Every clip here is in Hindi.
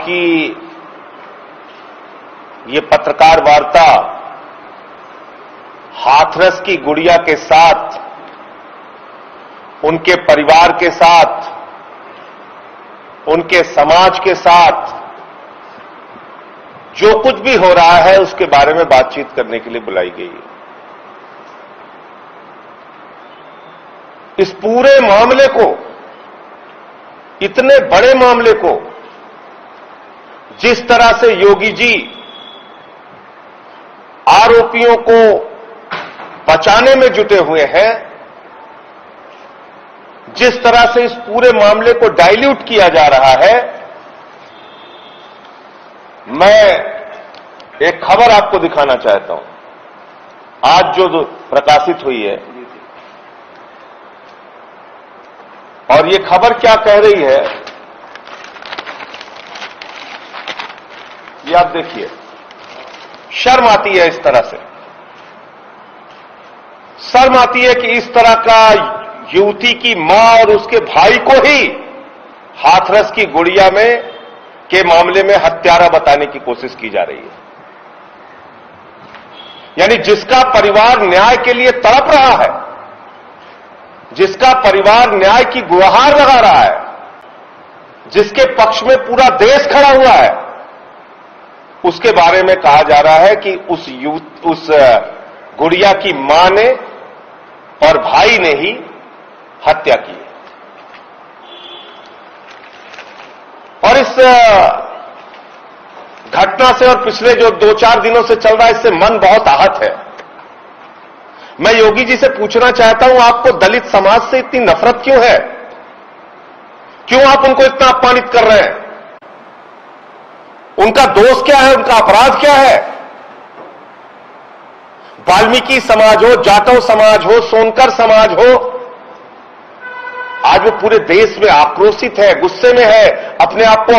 की ये पत्रकार वार्ता हाथरस की गुड़िया के साथ, उनके परिवार के साथ, उनके समाज के साथ जो कुछ भी हो रहा है उसके बारे में बातचीत करने के लिए बुलाई गई है। इस पूरे मामले को, इतने बड़े मामले को जिस तरह से योगी जी आरोपियों को बचाने में जुटे हुए हैं, जिस तरह से इस पूरे मामले को डाइल्यूट किया जा रहा है, मैं एक खबर आपको दिखाना चाहता हूं आज जो प्रकाशित हुई है। और ये खबर क्या कह रही है ये आप देखिए। शर्म आती है इस तरह से, शर्म आती है कि इस तरह का युवती की मां और उसके भाई को ही हाथरस की गुड़िया में के मामले में हत्यारा बताने की कोशिश की जा रही है। यानी जिसका परिवार न्याय के लिए तड़प रहा है, जिसका परिवार न्याय की गुहार लगा रहा है, जिसके पक्ष में पूरा देश खड़ा हुआ है, उसके बारे में कहा जा रहा है कि उस गुड़िया की मां ने और भाई ने ही हत्या की है। और इस घटना से और पिछले जो 2-4 दिनों से चल रहा है, इससे मन बहुत आहत है। मैं योगी जी से पूछना चाहता हूं, आपको दलित समाज से इतनी नफरत क्यों है? क्यों आप उनको इतना अपमानित कर रहे हैं? उनका दोष क्या है? उनका अपराध क्या है? वाल्मीकि समाज हो, जाटव समाज हो, सोनकर समाज हो, आज वो पूरे देश में आक्रोशित है, गुस्से में है, अपने आप को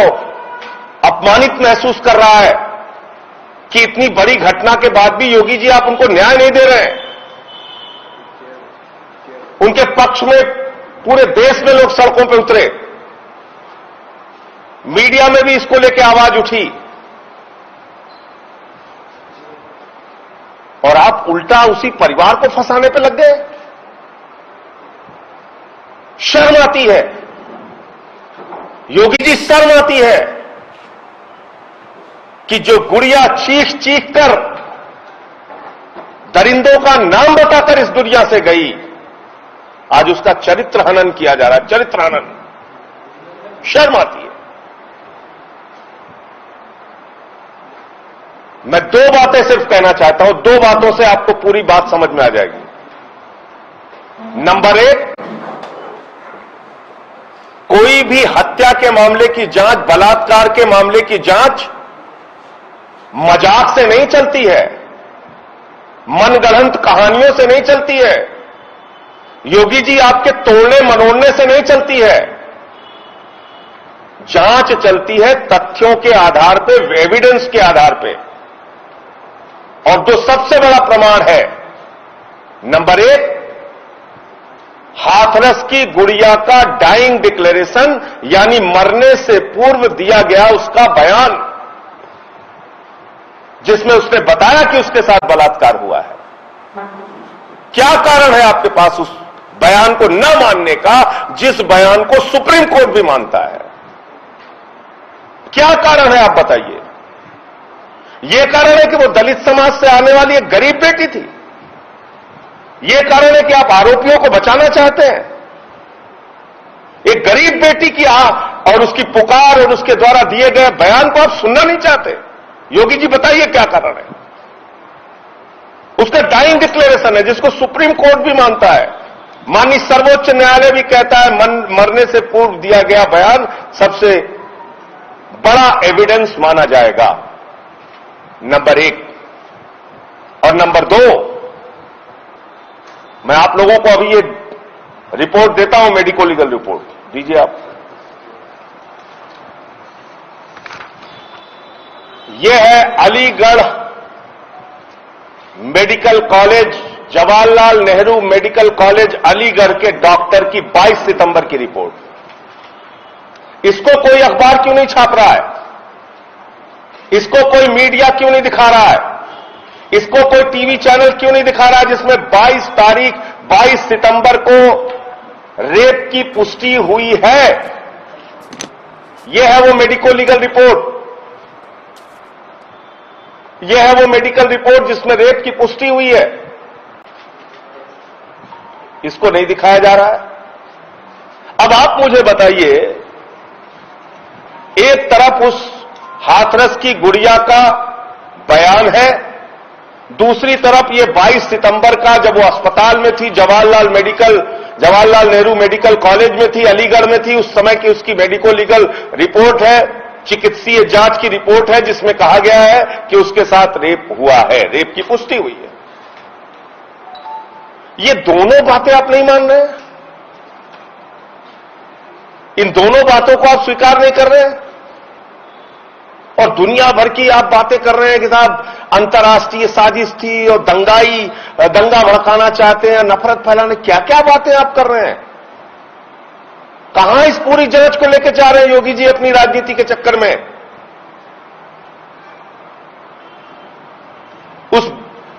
अपमानित महसूस कर रहा है कि इतनी बड़ी घटना के बाद भी योगी जी आप उनको न्याय नहीं दे रहे हैं। उनके पक्ष में पूरे देश में लोग सड़कों पर उतरे, मीडिया में भी इसको लेकर आवाज उठी, और आप उल्टा उसी परिवार को फंसाने पे लग गए। शर्म आती है योगी जी, शर्म आती है कि जो गुड़िया चीख चीख कर दरिंदों का नाम बताकर इस दुनिया से गई, आज उसका चरित्र हनन किया जा रहा है, चरित्र हनन। शर्म आती है। मैं 2 बातें सिर्फ कहना चाहता हूं, 2 बातों से आपको पूरी बात समझ में आ जाएगी। नंबर 1, कोई भी हत्या के मामले की जांच, बलात्कार के मामले की जांच मजाक से नहीं चलती है, मनगढ़ंत कहानियों से नहीं चलती है, योगी जी आपके तोड़ने मरोड़ने से नहीं चलती है। जांच चलती है तथ्यों के आधार पे, एविडेंस के आधार पे। और जो सबसे बड़ा प्रमाण है, नंबर 1, हाथरस की गुड़िया का डाइंग डिक्लेरेशन, यानी मरने से पूर्व दिया गया उसका बयान, जिसमें उसने बताया कि उसके साथ बलात्कार हुआ है। क्या कारण है आपके पास उस बयान को न मानने का, जिस बयान को सुप्रीम कोर्ट भी मानता है? क्या कारण है आप बताइए? यह कारण है कि वो दलित समाज से आने वाली एक गरीब बेटी थी? यह कारण है कि आप आरोपियों को बचाना चाहते हैं? एक गरीब बेटी की और उसकी पुकार और उसके द्वारा दिए गए बयान को आप सुनना नहीं चाहते? योगी जी बताइए क्या कारण है? उसका डाइंग डिक्लेरेशन है, जिसको सुप्रीम कोर्ट भी मानता है, माननीय सर्वोच्च न्यायालय भी कहता है मरने से पूर्व दिया गया बयान सबसे बड़ा एविडेंस माना जाएगा। नंबर 1। और नंबर 2, मैं आप लोगों को अभी ये रिपोर्ट देता हूं, मेडिको लीगल रिपोर्ट दीजिए आप। यह है Aligarh medical college, Jawaharlal Nehru medical college Aligarh के डॉक्टर की 22 सितंबर की रिपोर्ट। इसको कोई अखबार क्यों नहीं छाप रहा है? इसको कोई मीडिया क्यों नहीं दिखा रहा है? इसको कोई टीवी चैनल क्यों नहीं दिखा रहा है जिसमें 22 सितंबर को रेप की पुष्टि हुई है? यह है वो मेडिको लीगल रिपोर्ट, यह है वो मेडिकल रिपोर्ट जिसमें रेप की पुष्टि हुई है। इसको नहीं दिखाया जा रहा है। अब आप मुझे बताइए, एक तरफ उस हाथरस की गुड़िया का बयान है, दूसरी तरफ ये 22 सितंबर का जब वो अस्पताल में थी, जवाहरलाल नेहरू मेडिकल कॉलेज में थी, अलीगढ़ में थी, उस समय की उसकी मेडिको लीगल रिपोर्ट है, चिकित्सीय जांच की रिपोर्ट है जिसमें कहा गया है कि उसके साथ रेप हुआ है, रेप की पुष्टि हुई है। ये दोनों बातें आप नहीं मान रहे हैं? इन दोनों बातों को आप स्वीकार नहीं कर रहे हैं और दुनिया भर की आप बातें कर रहे हैं कि साहब अंतर्राष्ट्रीय साजिश थी और दंगा भड़काना चाहते हैं, नफरत फैलाने, क्या क्या बातें आप कर रहे हैं? कहां इस पूरी जांच को लेकर जा रहे हैं योगी जी अपनी राजनीति के चक्कर में? उस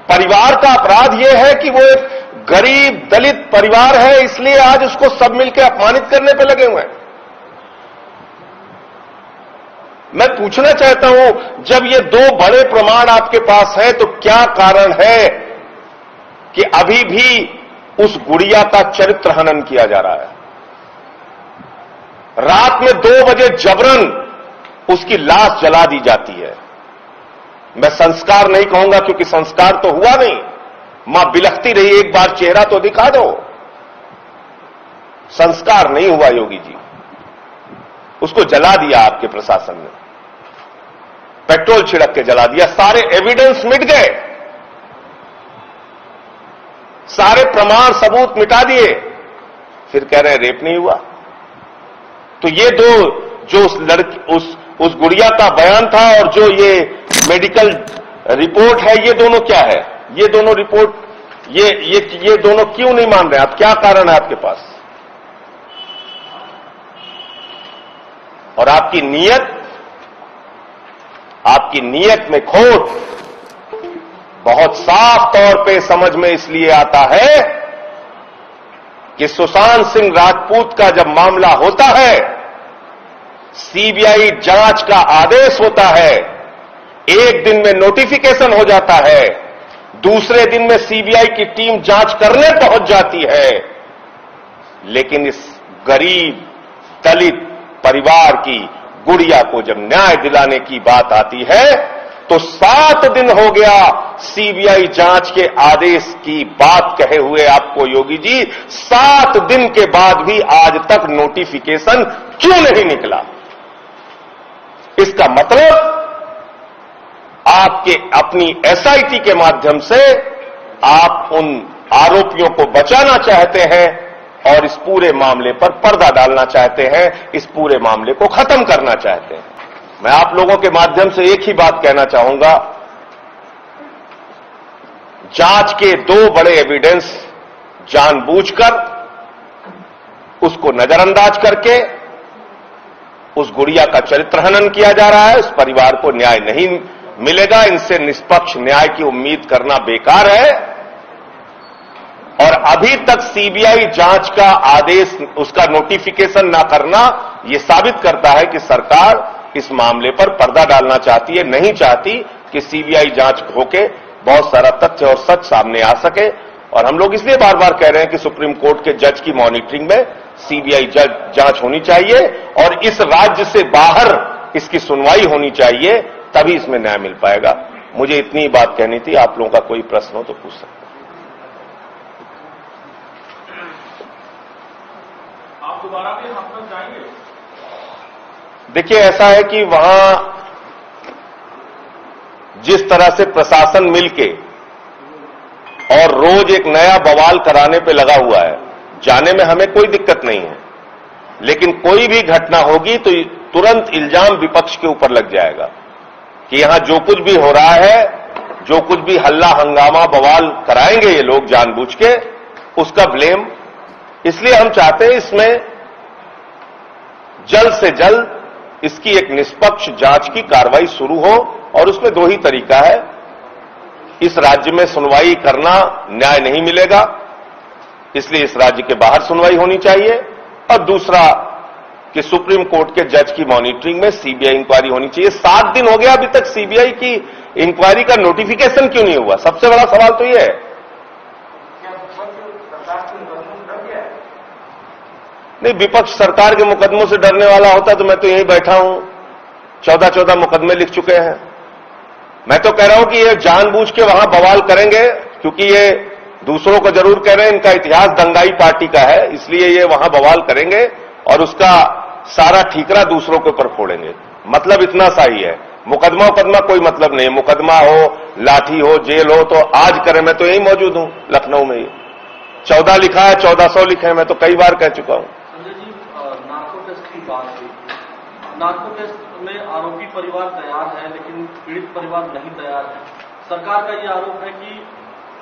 परिवार का अपराध यह है कि वो एक गरीब दलित परिवार है, इसलिए आज उसको सब मिलकर अपमानित करने पे लगे हुए हैं। मैं पूछना चाहता हूं, जब ये दो बड़े प्रमाण आपके पास हैं तो क्या कारण है कि अभी भी उस गुड़िया का चरित्र हनन किया जा रहा है? रात में 2 बजे जबरन उसकी लाश जला दी जाती है। मैं संस्कार नहीं कहूंगा क्योंकि संस्कार तो हुआ नहीं, मां बिलखती रही, एक बार चेहरा तो दिखा दो। संस्कार नहीं हुआ योगी जी, उसको जला दिया आपके प्रशासन ने, पेट्रोल छिड़क के जला दिया, सारे एविडेंस मिट गए, सारे प्रमाण सबूत मिटा दिए, फिर कह रहे हैं रेप नहीं हुआ। तो ये दो, जो उस गुड़िया का बयान था और जो ये मेडिकल रिपोर्ट है, ये दोनों क्या है? ये दोनों रिपोर्ट, ये दोनों क्यों नहीं मान रहे? आप क्या कारण है आपके पास? और आपकी नीयत में खोट बहुत साफ तौर पे समझ में इसलिए आता है कि सुशांत सिंह राजपूत का जब मामला होता है, सीबीआई जांच का आदेश होता है, एक दिन में नोटिफिकेशन हो जाता है, दूसरे दिन में सीबीआई की टीम जांच करने पहुंच जाती है, लेकिन इस गरीब दलित परिवार की गुड़िया को जब न्याय दिलाने की बात आती है तो 7 दिन हो गया सीबीआई जांच के आदेश की बात कहे हुए आपको योगी जी, 7 दिन के बाद भी आज तक नोटिफिकेशन क्यों नहीं निकला? इसका मतलब आपके अपनी एसआईटी के माध्यम से आप उन आरोपियों को बचाना चाहते हैं और इस पूरे मामले पर पर्दा डालना चाहते हैं, इस पूरे मामले को खत्म करना चाहते हैं। मैं आप लोगों के माध्यम से एक ही बात कहना चाहूंगा, जांच के 2 बड़े एविडेंस जानबूझकर उसको नजरअंदाज करके उस गुड़िया का चरित्र हनन किया जा रहा है। उस परिवार को न्याय नहीं मिलेगा, इनसे निष्पक्ष न्याय की उम्मीद करना बेकार है। और अभी तक सीबीआई जांच का आदेश, उसका नोटिफिकेशन ना करना, यह साबित करता है कि सरकार इस मामले पर पर्दा डालना चाहती है, नहीं चाहती कि सीबीआई जांच होके बहुत सारा तथ्य और सच सामने आ सके। और हम लोग इसलिए बार बार कह रहे हैं कि सुप्रीम कोर्ट के जज की मॉनिटरिंग में सीबीआई जांच होनी चाहिए और इस राज्य से बाहर इसकी सुनवाई होनी चाहिए, तभी इसमें न्याय मिल पाएगा। मुझे इतनी बात कहनी थी। आप लोगों का कोई प्रश्न हो तो पूछ सकते हैं। आप दोबारा भी हाथरस जाएंगे? देखिए, ऐसा है कि वहां जिस तरह से प्रशासन मिलके और रोज एक नया बवाल कराने पे लगा हुआ है, जाने में हमें कोई दिक्कत नहीं है, लेकिन कोई भी घटना होगी तो तुरंत इल्जाम विपक्ष के ऊपर लग जाएगा कि यहां जो कुछ भी हो रहा है, जो कुछ भी हल्ला हंगामा बवाल कराएंगे ये लोग जानबूझ के, उसका ब्लेम। इसलिए हम चाहते हैं इसमें जल्द से जल्द इसकी एक निष्पक्ष जांच की कार्रवाई शुरू हो और उसमें दो ही तरीका है। इस राज्य में सुनवाई करना न्याय नहीं मिलेगा, इसलिए इस राज्य के बाहर सुनवाई होनी चाहिए, और दूसरा कि सुप्रीम कोर्ट के जज की मॉनिटरिंग में सीबीआई इंक्वायरी होनी चाहिए। 7 दिन हो गया, अभी तक सीबीआई की इंक्वायरी का नोटिफिकेशन क्यों नहीं हुआ? सबसे बड़ा सवाल तो यह है। नहीं, विपक्ष सरकार के मुकदमों से डरने वाला होता तो मैं तो यहीं बैठा हूं। 14-14 मुकदमे लिख चुके हैं। मैं तो कह रहा हूं कि ये जानबूझ के वहां बवाल करेंगे, क्योंकि ये दूसरों को जरूर कह रहे हैं, इनका इतिहास दंगाई पार्टी का है, इसलिए ये वहां बवाल करेंगे और उसका सारा ठीकरा दूसरों के ऊपर फोड़ेंगे। मतलब इतना सा ही है। मुकदमा कोई मतलब नहीं है। मुकदमा हो, लाठी हो, जेल हो तो आज करें। मैं तो यही मौजूद हूं लखनऊ में। 14 लिखा है, 1400 लिखे हैं, मैं तो कई बार कह चुका हूं। संजय जी, नार्को टेस्ट की बात हुई। नार्को टेस्ट में आरोपी परिवार तैयार है, लेकिन पीड़ित परिवार नहीं तैयार है। सरकार का यह आरोप है कि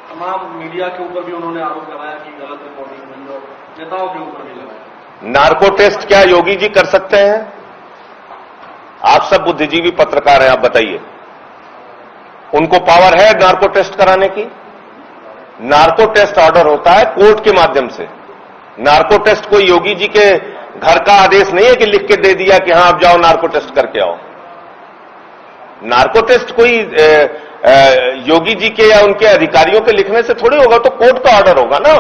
तमाम मीडिया के ऊपर भी उन्होंने आरोप लगाया कि गलत रिपोर्टिंग हुई, और नेताओं के ऊपर भी लगाया। नार्को टेस्ट क्या योगी जी कर सकते हैं? आप सब बुद्धिजीवी पत्रकार हैं, आप बताइए, उनको पावर है नार्को टेस्ट कराने की? नार्को टेस्ट ऑर्डर होता है कोर्ट के माध्यम से। नार्को टेस्ट कोई योगी जी के घर का आदेश नहीं है कि लिख के दे दिया कि हां आप जाओ नार्को टेस्ट करके आओ। नार्को टेस्ट कोई योगी जी के या उनके अधिकारियों के लिखने से थोड़ी होगा, तो कोर्ट का ऑर्डर होगा ना।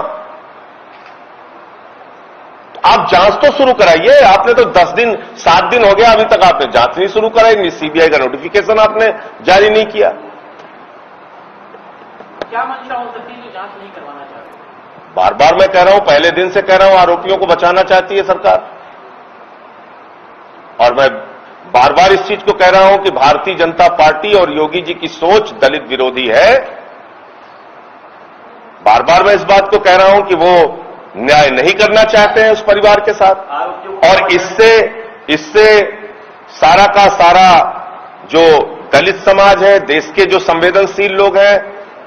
आप जांच तो शुरू कराइए। आपने तो 7 दिन हो गया, अभी तक आपने जांच नहीं शुरू कराई। सीबीआई का नोटिफिकेशन आपने जारी नहीं किया। क्या मंशा हो सकती है जो जांच नहीं करवाना चाहती? बार बार मैं कह रहा हूं, पहले दिन से कह रहा हूं, आरोपियों को बचाना चाहती है सरकार। और मैं बार बार इस चीज को कह रहा हूं कि भारतीय जनता पार्टी और योगी जी की सोच दलित विरोधी है। बार बार मैं इस बात को कह रहा हूं कि वो न्याय नहीं करना चाहते हैं उस परिवार के साथ, और इससे सारा का सारा जो दलित समाज है, देश के जो संवेदनशील लोग हैं,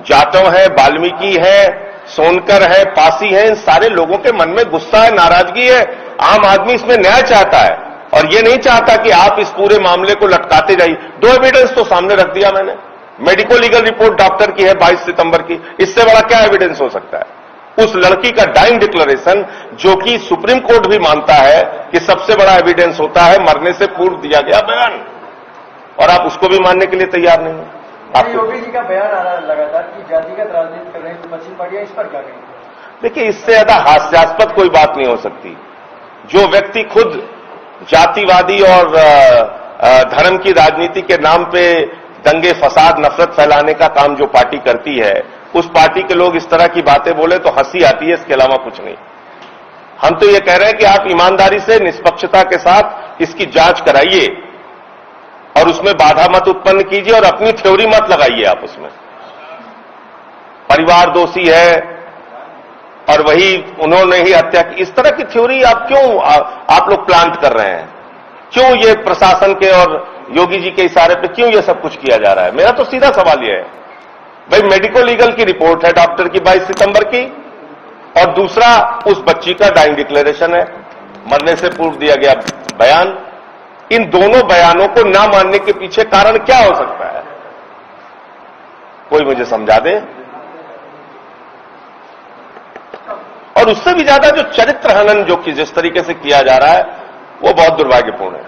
जाटव है, वाल्मीकि है, सोनकर है, पासी है, इन सारे लोगों के मन में गुस्सा है, नाराजगी है। आम आदमी इसमें न्याय चाहता है, और ये नहीं चाहता कि आप इस पूरे मामले को लटकाते जाइए। 2 एविडेंस तो सामने रख दिया मैंने। मेडिको लीगल रिपोर्ट डॉक्टर की है 22 सितंबर की। इससे बड़ा क्या एविडेंस हो सकता है? उस लड़की का डाइंग डिक्लेरेशन, जो कि सुप्रीम कोर्ट भी मानता है कि सबसे बड़ा एविडेंस होता है मरने से पूर्व दिया गया बयान, और आप उसको भी मानने के लिए तैयार नहीं हैं। योगी जी का बयान आ रहा है लगातार कि जातिगत राजनीति कर रहे हैं पश्चिम पार्टियां, इस पर क्या कहेंगे? देखिए, इससे ज्यादा हास्यास्पद कोई बात नहीं हो सकती। जो व्यक्ति खुद जातिवादी और धर्म की राजनीति के नाम पे दंगे फसाद नफरत फैलाने का काम जो पार्टी करती है, उस पार्टी के लोग इस तरह की बातें बोले तो हंसी आती है, इसके अलावा कुछ नहीं। हम तो ये कह रहे हैं कि आप ईमानदारी से, निष्पक्षता के साथ इसकी जांच कराइए और उसमें बाधा मत उत्पन्न कीजिए, और अपनी थ्योरी मत लगाइए आप उसमें। परिवार दोषी है और वही उन्होंने ही हत्या की, इस तरह की थ्योरी आप क्यों आप लोग प्लांट कर रहे हैं? क्यों ये प्रशासन के और योगी जी के इशारे पे क्यों ये सब कुछ किया जा रहा है? मेरा तो सीधा सवाल यह है, भाई मेडिको लीगल की रिपोर्ट है डॉक्टर की 22 सितंबर की, और दूसरा उस बच्ची का डाइंग डिक्लेरेशन है, मरने से पूर्व दिया गया बयान। इन दोनों बयानों को ना मानने के पीछे कारण क्या हो सकता है? कोई मुझे समझा दे। और उससे भी ज्यादा जो चरित्र हनन जो कि जिस तरीके से किया जा रहा है, वो बहुत दुर्भाग्यपूर्ण है।